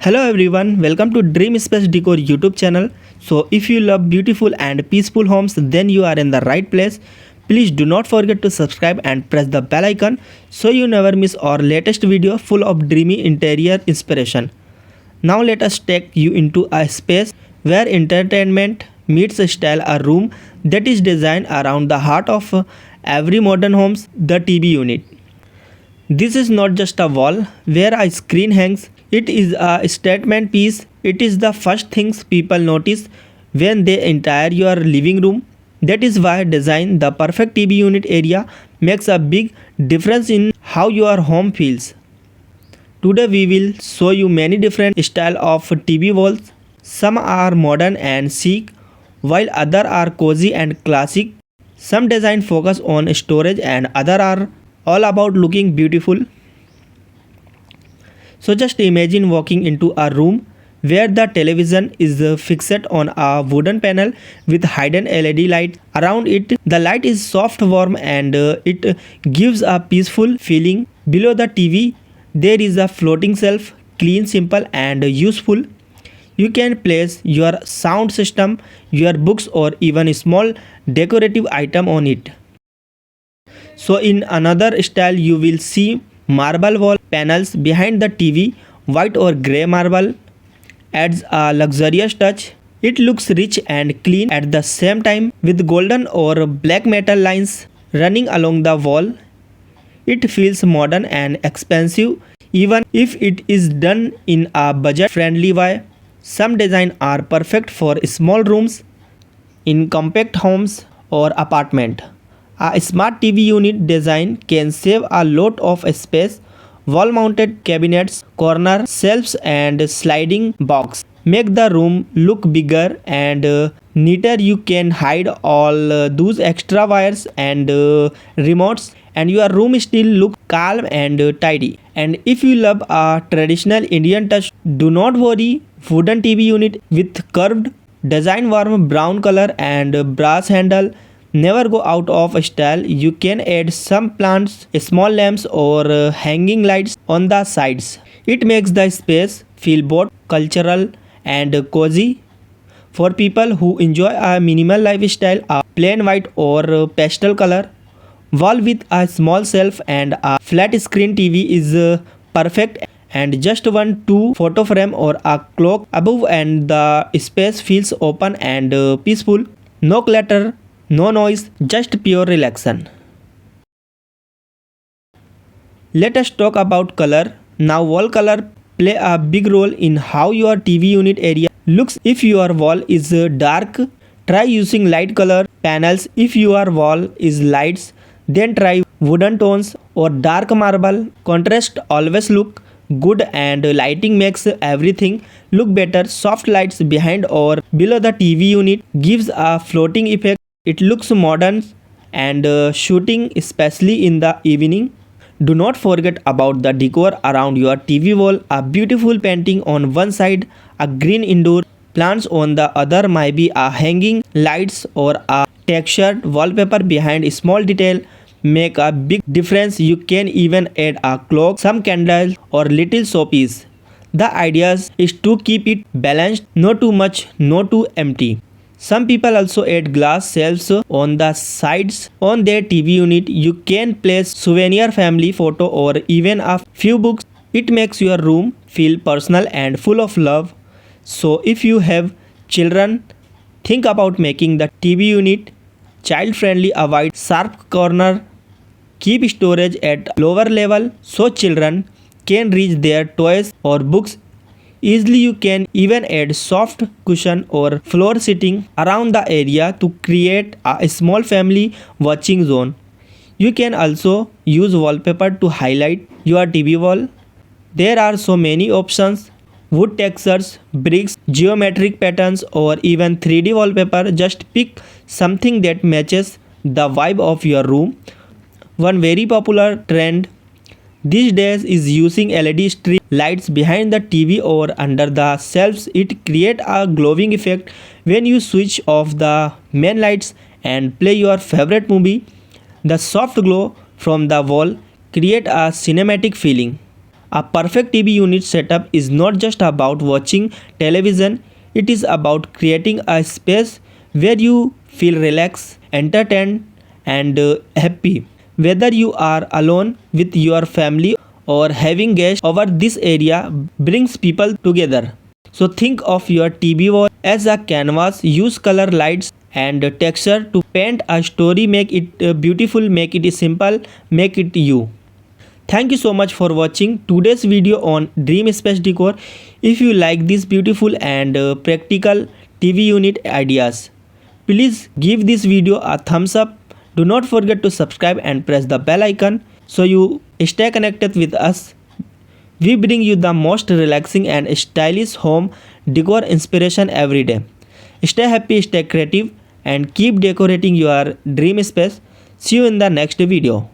Hello everyone, welcome to DreamSpace Decor YouTube channel. So if you love beautiful and peaceful homes, then you are in the right place. Please do not forget to subscribe and press the bell icon so you never miss our latest video full of dreamy interior inspiration. Now let us take you into a space where entertainment meets style, a room that is designed around the heart of every modern homes, the TV unit. This is not just a wall where a screen hangs, it is a statement piece. It is the first things people notice when they enter your living room. That is why design the perfect TV unit area makes a big difference in how your home feels. Today we will show you many different style of TV walls. Some are modern and chic, while other are cozy and classic. Some design focus on storage and other are all about looking beautiful. So just imagine walking into a room where the television is fixed on a wooden panel with hidden LED light around it. The light is soft, warm, and it gives a peaceful feeling. Below the TV, there is a floating shelf, clean, simple, and useful. You can place your sound system, your books, or even a small decorative item on it. So in another style you will see marble wall panels behind the TV. White or grey marble adds a luxurious touch. It looks rich and clean at the same time with golden or black metal lines running along the wall. It feels modern and expensive even if it is done in a budget friendly way. Some designs are perfect for small rooms in compact homes or apartment. A smart TV unit design can save a lot of space. Wall-mounted cabinets, corner shelves and sliding box make the room look bigger and neater. You can hide all those extra wires and remotes and your room still look calm and tidy. And if you love a traditional Indian touch, do not worry. Wooden TV unit with curved design, warm brown color and brass handle never go out of style. You can add some plants, small lamps or hanging lights on the sides. It makes the space feel both cultural and cozy. For people who enjoy a minimal lifestyle, a plain white or pastel color wall with a small shelf and a flat screen TV is perfect, and just one two photo frame or a clock above and the space feels open and peaceful. No clutter, no noise, just pure relaxation. Let us talk about color. Now wall color play a big role in how your TV unit area looks. If your wall is dark, try using light color panels. If your wall is lights, then try wooden tones or dark marble. Contrast always look good and lighting makes everything look better. Soft lights behind or below the TV unit gives a floating effect. It looks modern and shooting, especially in the evening. Do not forget about the decor around your TV wall. A beautiful painting on one side, a green indoor plants on the other, might be a hanging lights or a textured wallpaper behind. A small detail make a big difference. You can even add a clock, some candles or little showpiece. The idea is to keep it balanced, not too much, not too empty. Some people also add glass shelves on the sides on their TV unit. You can place souvenir, family photo or even a few books. It makes your room feel personal and full of love. So if you have children, think about making the TV unit child friendly. Avoid sharp corner. Keep storage at lower level so children can reach their toys or books easily. You can even add soft cushion or floor seating around the area to create a small family watching zone. You can also use wallpaper to highlight your TV wall. There are so many options: wood textures, bricks, geometric patterns or even 3D wallpaper. Just pick something that matches the vibe of your room. One very popular trend these days is using LED strip lights behind the TV or under the shelves. It creates a glowing effect when you switch off the main lights and play your favorite movie. The soft glow from the wall create a cinematic feeling. A perfect TV unit setup is not just about watching television, it is about creating a space where you feel relaxed, entertained, and happy. Whether you are alone with your family or having guests over, this area brings people together. So think of your TV wall as a canvas. Use color, lights, and texture to paint a story. Make it beautiful, make it simple, make it you. Thank you so much for watching today's video on DreamSpace Decor. If you like these beautiful and practical TV unit ideas, please give this video a thumbs up. Do not forget to subscribe and press the bell icon so you stay connected with us. We bring you the most relaxing and stylish home decor inspiration every day. Stay happy, stay creative, and keep decorating your dream space. See you in the next video.